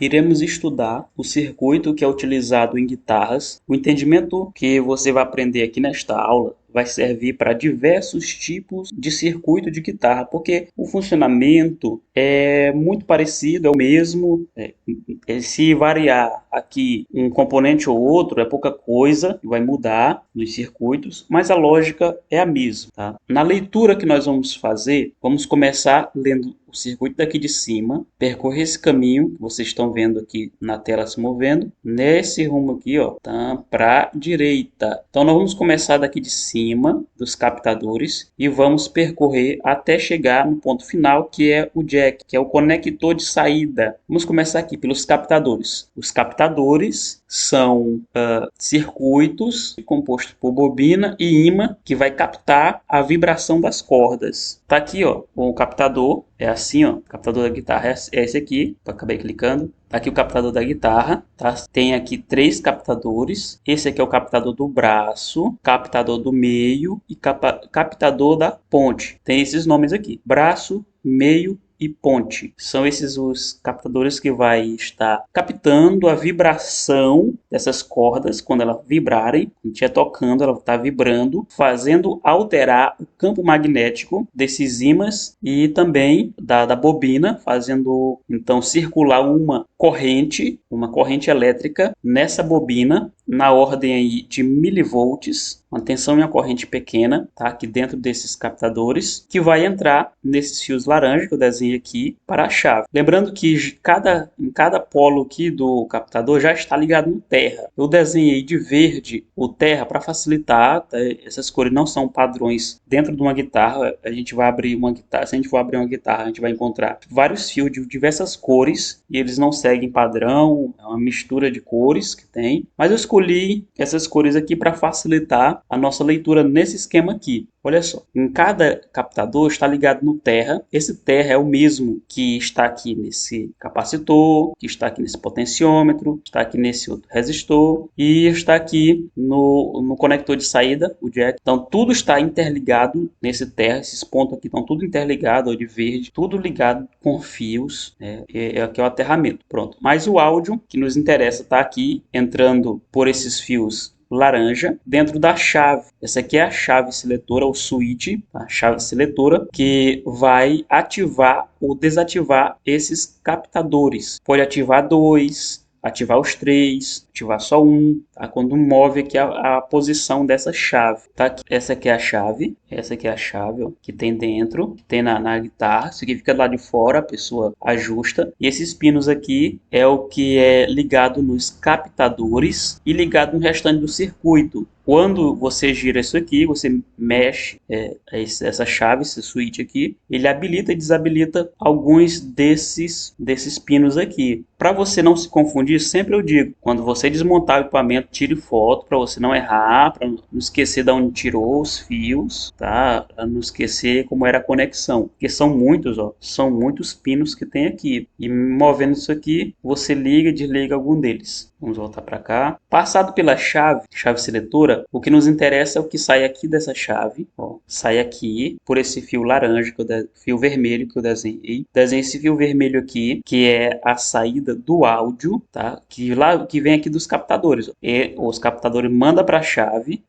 iremos estudar o circuito que é utilizado em guitarras. O entendimento que você vai aprender aqui nesta aula vai servir para diversos tipos de circuito de guitarra, porque o funcionamento é muito parecido, é o mesmo. Se variar aqui um componente ou outro, é pouca coisa, vai mudar nos circuitos, mas a lógica é a mesma, tá? Na leitura que nós vamos fazer, vamos começar lendo o circuito daqui de cima, percorrer esse caminho que vocês estão vendo aqui na tela se movendo, nesse rumo aqui, ó, tá, para a direita. Então nós vamos começar daqui de cima dos captadores e vamos percorrer até chegar no ponto final, que é o jack, que é o conector de saída. Vamos começar aqui pelos captadores. Os captadores são circuitos compostos por bobina e ímã que vai captar a vibração das cordas. Tá aqui, ó, o captador é assim, ó, o captador da guitarra é esse aqui, eu acabei clicando. Tá aqui o captador da guitarra, tá? Tem aqui 3 captadores. Esse aqui é o captador do braço, captador do meio e captador da ponte. Tem esses nomes aqui: braço, meio e ponte. São esses os captadores que vai estar captando a vibração dessas cordas quando elas vibrarem. A gente estiver tocando, ela está vibrando, fazendo alterar o campo magnético desses ímãs e também da bobina, fazendo então circular uma corrente elétrica nessa bobina na ordem aí de milivolts, uma tensão e uma corrente pequena, tá? Aqui dentro desses captadores, que vai entrar nesses fios laranja que eu desenhei aqui para a chave. Lembrando que em cada polo aqui do captador já está ligado no terra. Eu desenhei de verde o terra para facilitar, tá? Essas cores não são padrões dentro de uma guitarra. A gente vai abrir uma guitarra, se a gente for abrir uma guitarra, a gente vai encontrar vários fios de diversas cores e eles não seguem padrão, é uma mistura de cores que tem, mas eu escolhi essas cores aqui para facilitar a nossa leitura nesse esquema aqui. Olha só, em cada captador está ligado no terra. Esse terra é o mesmo que está aqui nesse capacitor, que está aqui nesse potenciômetro, está aqui nesse outro resistor e está aqui no conector de saída, o jack. Então tudo está interligado nesse terra. Esses pontos aqui estão tudo interligado, ó, de verde, tudo ligado com fios. Aqui é o aterramento. Pronto. Mas o áudio que nos interessa está aqui entrando por esses fios laranja dentro da chave. Essa aqui é a chave seletora, o switch, a chave seletora que vai ativar ou desativar esses captadores. Pode ativar 2, ativar os 3, ativar só um, tá? Quando move aqui a posição dessa chave, tá? Essa aqui é a chave, ó, que tem dentro, que tem na guitarra. Isso aqui fica lá de fora, a pessoa ajusta. E esses pinos aqui é o que é ligado nos captadores e ligado no restante do circuito. Quando você gira isso aqui, você mexe essa chave, esse switch aqui, ele habilita e desabilita alguns desses pinos aqui. Para você não se confundir, sempre eu digo, quando você desmontar o equipamento, tire foto para você não errar, para não esquecer de onde tirou os fios, tá? Para não esquecer como era a conexão, porque são muitos pinos que tem aqui. E movendo isso aqui, você liga e desliga algum deles. Vamos voltar para cá. Passado pela chave seletora, o que nos interessa é o que sai aqui dessa chave. Ó, sai aqui por esse fio laranja, fio vermelho que eu desenhei. Desenhei esse fio vermelho aqui, que é a saída do áudio, tá? Que vem aqui dos captadores. Ó. E os captadores mandam para a chave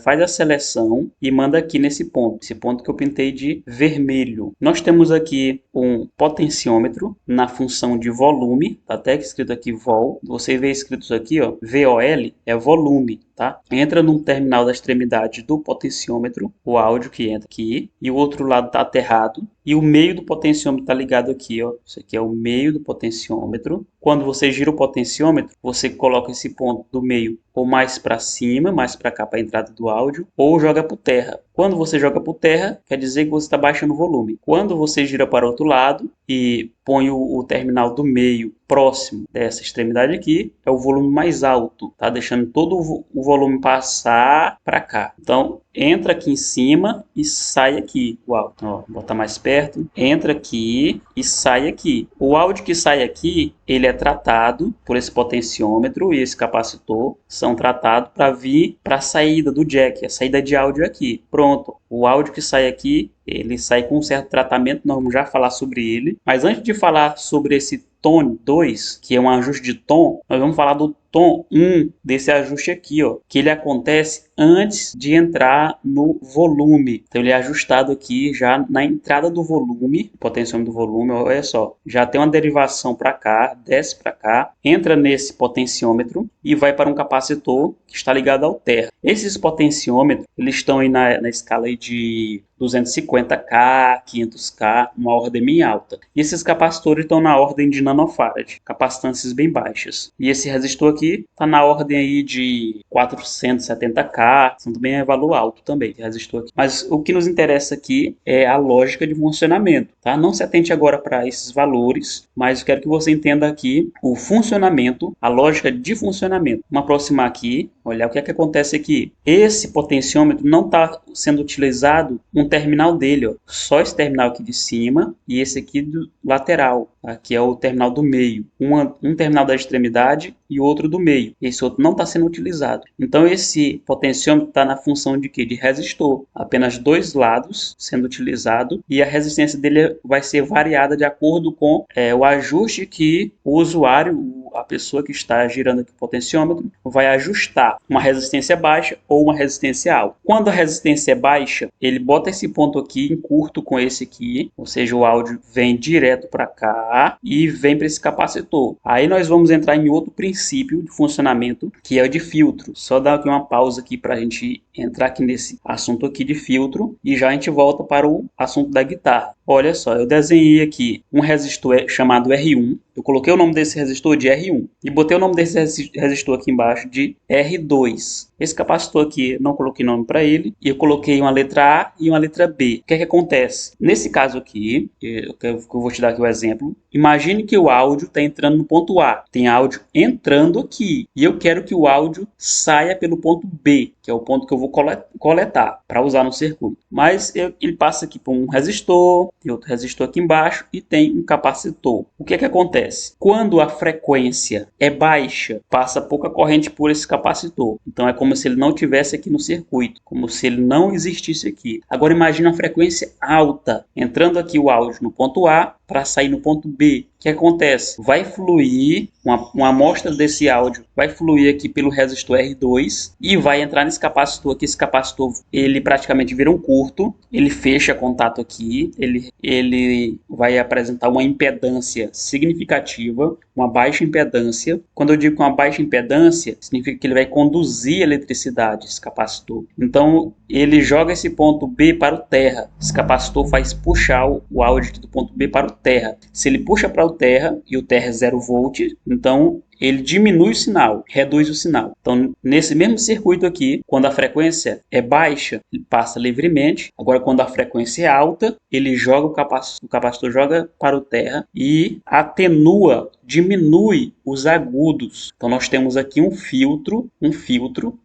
faz a seleção e manda aqui nesse ponto. Esse ponto que eu pintei de vermelho. Nós temos aqui um potenciômetro na função de volume. Tá até escrito aqui vol. Você vê escrito aqui, ó, VOL é volume, tá? Entra num terminal da extremidade do potenciômetro, o áudio que entra aqui, e o outro lado está aterrado, e o meio do potenciômetro está ligado aqui, ó. Isso aqui é o meio do potenciômetro. Quando você gira o potenciômetro, você coloca esse ponto do meio ou mais para cima, mais para cá para a entrada do áudio, ou joga por terra. Quando você joga por terra, quer dizer que você está baixando o volume. Quando você gira para o outro lado e põe o terminal do meio próximo dessa extremidade aqui, é o volume mais alto, tá? Deixando todo o volume passar para cá. Então, entra aqui em cima e sai aqui o áudio. Ó, vou botar mais perto. Entra aqui e sai aqui. O áudio que sai aqui, ele é tratado por esse potenciômetro e esse capacitor são tratados para vir para a saída do jack, a saída de áudio aqui. Pronto. O áudio que sai aqui, ele sai com um certo tratamento, nós vamos já falar sobre ele. Mas antes de falar sobre esse Tone 2, que é um ajuste de tom, nós vamos falar do tom 1 desse ajuste aqui, ó, que ele acontece antes de entrar no volume. Então ele é ajustado aqui já na entrada do volume, potenciômetro do volume, olha só, já tem uma derivação para cá, desce para cá, entra nesse potenciômetro e vai para um capacitor que está ligado ao terra. Esses potenciômetros, eles estão aí na escala aí de 250K, 500K, uma ordem bem alta. E esses capacitores estão na ordem de nanofarad, capacitâncias bem baixas. E esse resistor aqui está na ordem aí de 470K, são também é valor alto também, esse resistor aqui. Mas o que nos interessa aqui é a lógica de funcionamento, tá? Não se atente agora para esses valores, mas eu quero que você entenda aqui o funcionamento, a lógica de funcionamento. Vamos aproximar aqui, olhar o que é que acontece aqui. Esse potenciômetro não está sendo utilizado um terminal dele, ó. Só esse terminal aqui de cima e esse aqui do lateral, aqui é o terminal do meio. Um terminal da extremidade e outro do meio. Esse outro não está sendo utilizado. Então esse potenciômetro está na função de quê? De resistor. Apenas dois lados sendo utilizado e a resistência dele vai ser variada de acordo com o ajuste que o usuário, a pessoa que está girando aqui o potenciômetro, vai ajustar uma resistência baixa ou uma resistência alta. Quando a resistência é baixa, ele bota esse ponto aqui em curto com esse aqui, ou seja, o áudio vem direto para cá e vem para esse capacitor. Aí nós vamos entrar em outro princípio de funcionamento, que é o de filtro. Só dar aqui uma pausa aqui para a gente entrar aqui nesse assunto aqui de filtro e já a gente volta para o assunto da guitarra. Olha só, eu desenhei aqui um resistor chamado R1. Eu coloquei o nome desse resistor de R1 e botei o nome desse resistor aqui embaixo de R2. Esse capacitor aqui, não coloquei nome para ele, e eu coloquei uma letra A e uma letra B. O que é que acontece? Nesse caso aqui, eu vou te dar aqui o exemplo. Imagine que o áudio está entrando no ponto A. Tem áudio entrando aqui. E eu quero que o áudio saia pelo ponto B, que é o ponto que eu vou coletar para usar no circuito. Mas ele passa aqui por um resistor, tem outro resistor aqui embaixo e tem um capacitor. O que é que acontece? Quando a frequência é baixa, passa pouca corrente por esse capacitor. Então é como se ele não tivesse aqui no circuito, como se ele não existisse aqui. Agora imagine a frequência alta, entrando aqui o áudio no ponto A para sair no ponto B. O que acontece? Vai fluir, uma amostra desse áudio vai fluir aqui pelo resistor R2 e vai entrar nesse capacitor aqui. Esse capacitor, ele praticamente vira um curto, ele fecha contato aqui, ele vai apresentar uma impedância significativa, uma baixa impedância. Quando eu digo uma baixa impedância, significa que ele vai conduzir eletricidade, esse capacitor. Então, ele joga esse ponto B para o terra. Esse capacitor faz puxar o áudio aqui do ponto B para o terra. Se ele puxa para o terra, e o terra é 0 volt, então ele diminui o sinal, reduz o sinal. Então, nesse mesmo circuito aqui, quando a frequência é baixa, ele passa livremente. Agora, quando a frequência é alta, ele joga o capacitor joga para o terra e atenua, diminui os agudos. Então, nós temos aqui um filtro.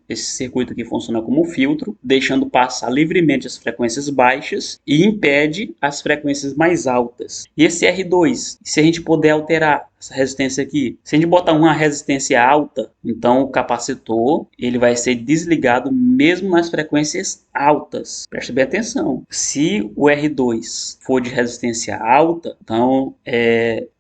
Esse circuito aqui funciona como um filtro, deixando passar livremente as frequências baixas e impede as frequências mais altas. E esse R2, se a gente puder alterar essa resistência aqui, se a gente botar uma resistência alta, então o capacitor ele vai ser desligado mesmo nas frequências altas. Preste bem atenção. Se o R2 for de resistência alta, então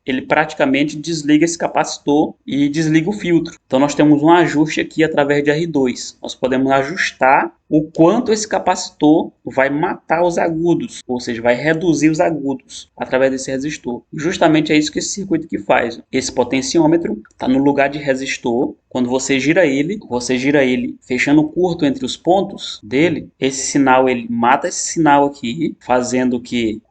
ele praticamente desliga esse capacitor e desliga o filtro. Então nós temos um ajuste aqui através de R2. Nós podemos ajustar o quanto esse capacitor vai matar os agudos, ou seja, vai reduzir os agudos através desse resistor. E justamente é isso que esse circuito aqui faz. Esse potenciômetro está no lugar de resistor. Quando você gira ele fechando o curto entre os pontos dele, esse sinal ele mata esse sinal aqui, fazendo que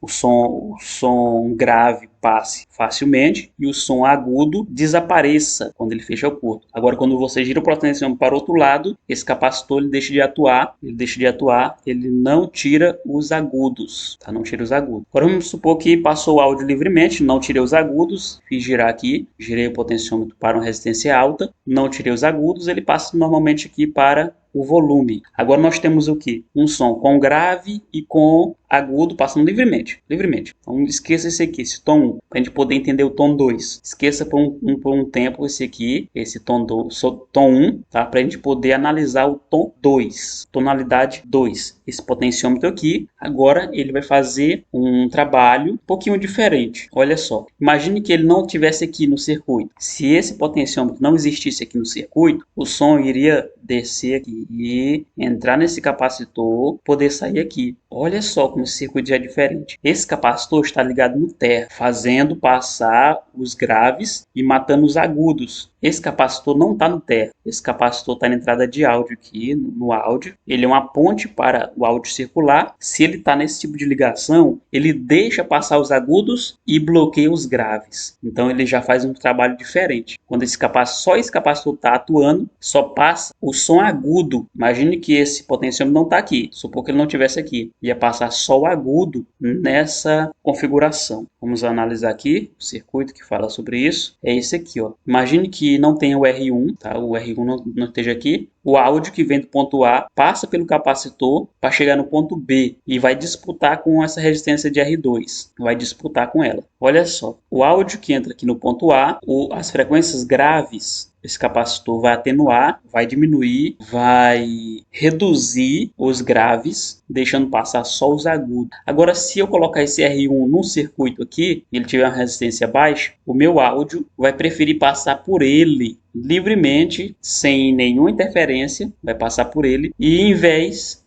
o som grave passe facilmente e o som agudo desapareça quando ele fecha o curto. Agora, quando você gira o potenciômetro para o outro lado, esse capacitor ele deixa de atuar, ele não tira os agudos, tá? Não tira os agudos. Agora vamos supor que passou o áudio livremente, não tirei os agudos, fiz girar aqui, girei o potenciômetro para uma resistência alta, não tirei os agudos, ele passa normalmente aqui para o volume. Agora nós temos o que? Um som com grave e com agudo passando livremente, livremente. Então esqueça esse aqui, esse tom 1, para a gente poder entender o tom 2. Esqueça por um tempo esse aqui, esse tom, tom 1, tá? Para a gente poder analisar o tom 2, tonalidade 2. Esse potenciômetro aqui, agora ele vai fazer um trabalho um pouquinho diferente. Olha só, imagine que ele não tivesse aqui no circuito. Se esse potenciômetro não existisse aqui no circuito, o som iria descer aqui e entrar nesse capacitor, poder sair aqui. Olha só como esse circuito já é diferente. Esse capacitor está ligado no terra, fazendo passar os graves e matando os agudos. Esse capacitor não está no terra. Esse capacitor está na entrada de áudio aqui, no áudio. Ele é uma ponte para o áudio circular. Se ele está nesse tipo de ligação, ele deixa passar os agudos e bloqueia os graves. Então ele já faz um trabalho diferente. Quando só esse capacitor está atuando, só passa o som agudo. Imagine que esse potenciômetro não está aqui. Supor que ele não estivesse aqui. Ia passar só o agudo nessa configuração. Vamos analisar aqui o circuito que fala sobre isso. É esse aqui, ó. Imagine que não tenha o R1, tá? O R1 não esteja aqui. O áudio que vem do ponto A passa pelo capacitor para chegar no ponto B e vai disputar com essa resistência de R2. Vai disputar com ela. Olha só, o áudio que entra aqui no ponto A, as frequências graves, esse capacitor vai atenuar, vai diminuir, vai reduzir os graves, deixando passar só os agudos. Agora, se eu colocar esse R1 num circuito aqui, e ele tiver uma resistência baixa, o meu áudio vai preferir passar por ele livremente, sem nenhuma interferência, vai passar por ele, e em vez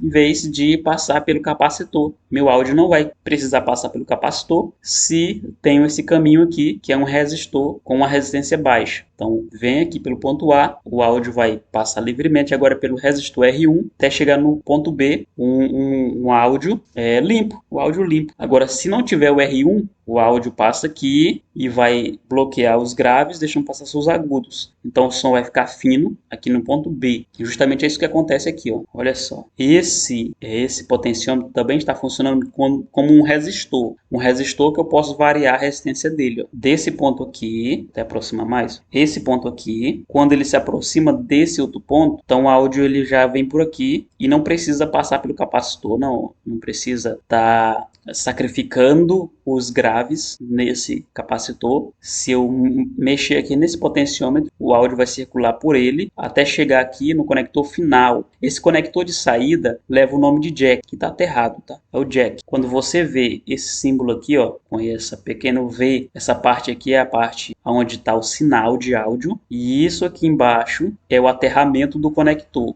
de passar pelo capacitor. Meu áudio não vai precisar passar pelo capacitor se tenho esse caminho aqui, que é um resistor com uma resistência baixa. Então, vem aqui pelo ponto A, o áudio vai passar livremente agora pelo resistor R1, até chegar no ponto B, um áudio limpo, o áudio limpo. Agora, se não tiver o R1, o áudio passa aqui e vai bloquear os graves, deixando passar seus agudos. Então o som vai ficar fino aqui no ponto B. E justamente é isso que acontece aqui, ó. Olha só. Esse potenciômetro também está funcionando como um resistor. Um resistor que eu posso variar a resistência dele, ó. Desse ponto aqui, até aproximar mais, esse ponto aqui, quando ele se aproxima desse outro ponto, então o áudio ele já vem por aqui e não precisa passar pelo capacitor, não precisa estar sacrificando os graves nesse capacitor. Se eu mexer aqui nesse potenciômetro, o áudio vai circular por ele até chegar aqui no conector final. Esse conector de saída leva o nome de jack, que está errado, tá? É o jack. Quando você vê esse símbolo aqui, ó, com essa pequeno V, essa parte aqui é a parte onde está o sinal de áudio, e isso aqui embaixo é o aterramento do conector.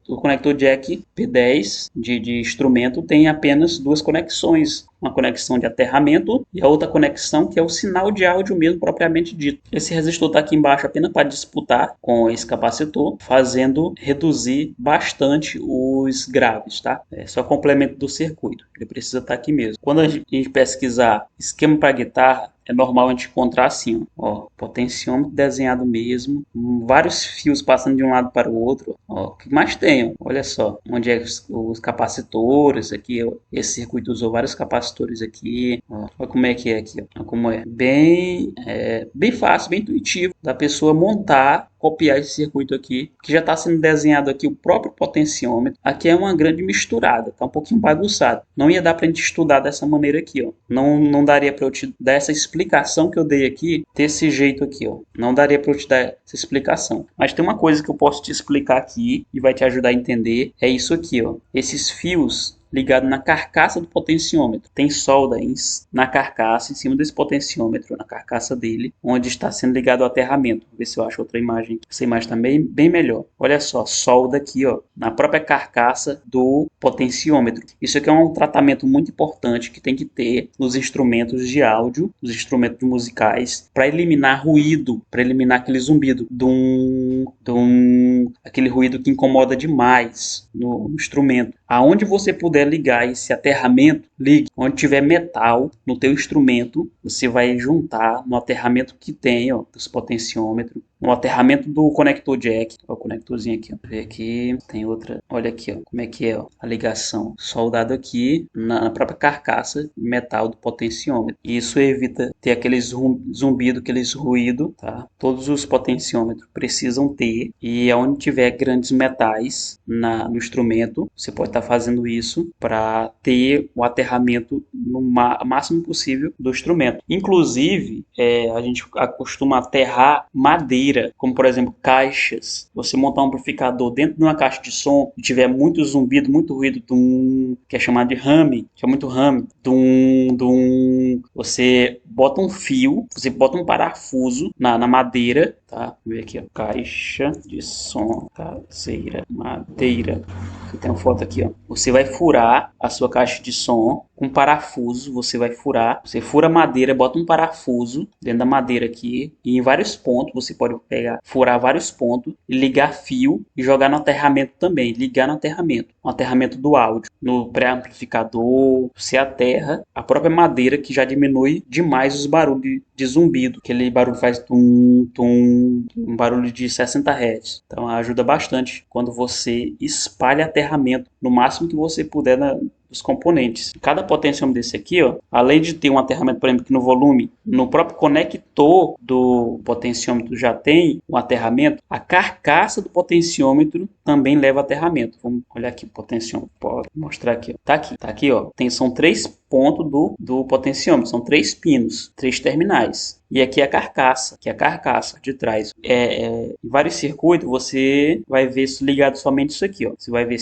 O conector jack P10 de instrumento tem apenas duas conexões. Uma conexão de aterramento e a outra conexão que é o sinal de áudio mesmo propriamente dito. Esse resistor está aqui embaixo apenas para disputar com esse capacitor, fazendo reduzir bastante os graves, tá? É só complemento do circuito. Ele precisa estar aqui mesmo. Quando a gente pesquisar esquema para guitarra, é normal a gente encontrar assim, ó, potenciômetro desenhado mesmo, vários fios passando de um lado para o outro, ó, o que mais tem, ó, olha só, onde é os capacitores aqui, ó, esse circuito usou vários capacitores aqui, ó, olha como é que é aqui, ó, como é bem fácil, bem intuitivo da pessoa montar, copiar esse circuito aqui, que já está sendo desenhado aqui o próprio potenciômetro. Aqui é uma grande misturada, está um pouquinho bagunçado. Não ia dar para a gente estudar dessa maneira aqui, ó. Não daria para eu te dar essa explicação que eu dei aqui, desse jeito aqui, ó. Não daria para eu te dar essa explicação. Mas tem uma coisa que eu posso te explicar aqui e vai te ajudar a entender, é isso aqui, ó. Esses fios ligado na carcaça do potenciômetro. Tem solda na carcaça, em cima desse potenciômetro, na carcaça dele, onde está sendo ligado o aterramento. Vou ver se eu acho outra imagem. Essa imagem está bem melhor. Olha só, solda aqui, ó, na própria carcaça do potenciômetro. Isso aqui é um tratamento muito importante que tem que ter nos instrumentos de áudio, nos instrumentos musicais, para eliminar ruído, para eliminar aquele zumbido, aquele ruído que incomoda demais no instrumento. Aonde você puder ligar esse aterramento, ligue. Onde tiver metal no teu instrumento, você vai juntar no aterramento que tem, ó, dos potenciômetros, no aterramento do conector jack, ó, o conectorzinho aqui, ó. Vê aqui, tem outra, olha aqui, ó, como é que é, ó, a ligação, soldado aqui na própria carcaça de metal do potenciômetro. Isso evita ter aquele zumbido, aqueles ruído, tá? Todos os potenciômetros precisam ter, e onde tiver grandes metais no instrumento, você pode estar fazendo isso para ter o aterramento no máximo possível do instrumento. Inclusive, a gente costuma aterrar madeira, como por exemplo caixas. Você montar um amplificador dentro de uma caixa de som e tiver muito zumbido, muito ruído, que é chamado de hum, que é muito hum, você bota um fio, você bota um parafuso na madeira, tá? Vou ver aqui, ó. Caixa de som caseira, madeira. Tem uma foto aqui, ó. Você vai furar a sua caixa de som com parafuso, você vai furar, você fura a madeira, bota um parafuso dentro da madeira aqui e em vários pontos, você pode furar vários pontos, ligar fio e jogar no aterramento também, ligar no aterramento do áudio, no pré-amplificador, você aterra a própria madeira que já diminui demais os barulhos de zumbido, aquele barulho faz tum, tum, um barulho de 60 Hz. Então ajuda bastante quando você espalha aterramento no máximo que você puder dos componentes. Cada potenciômetro desse aqui, ó, além de ter um aterramento, por exemplo, aqui no volume, no próprio conector do potenciômetro já tem um aterramento, a carcaça do potenciômetro também leva aterramento. Vamos olhar aqui o potenciômetro, pode mostrar aqui, ó. Tá aqui, ó. São 3 pontos do potenciômetro, são 3 pinos, 3 terminais. E aqui é a carcaça, que é a carcaça de trás. Em vários circuitos você vai ver ligado somente isso aqui, ó. Você vai ver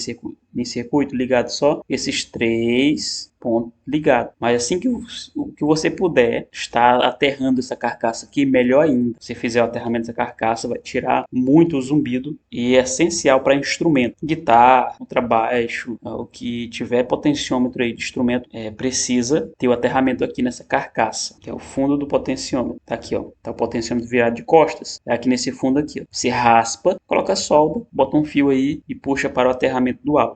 em circuito ligado só esses 3 pontos ligados. Mas assim que você puder estar aterrando essa carcaça aqui, melhor ainda. Se fizer o aterramento dessa carcaça, vai tirar muito o zumbido e é essencial para instrumento. Guitarra, contrabaixo, o que tiver potenciômetro aí de instrumento, precisa ter o aterramento aqui nessa carcaça, que é o fundo do potenciômetro. Tá aqui, ó. Tá o potenciômetro virado de costas. É aqui nesse fundo aqui, ó. Você raspa, coloca a solda, bota um fio aí e puxa para o aterramento do áudio.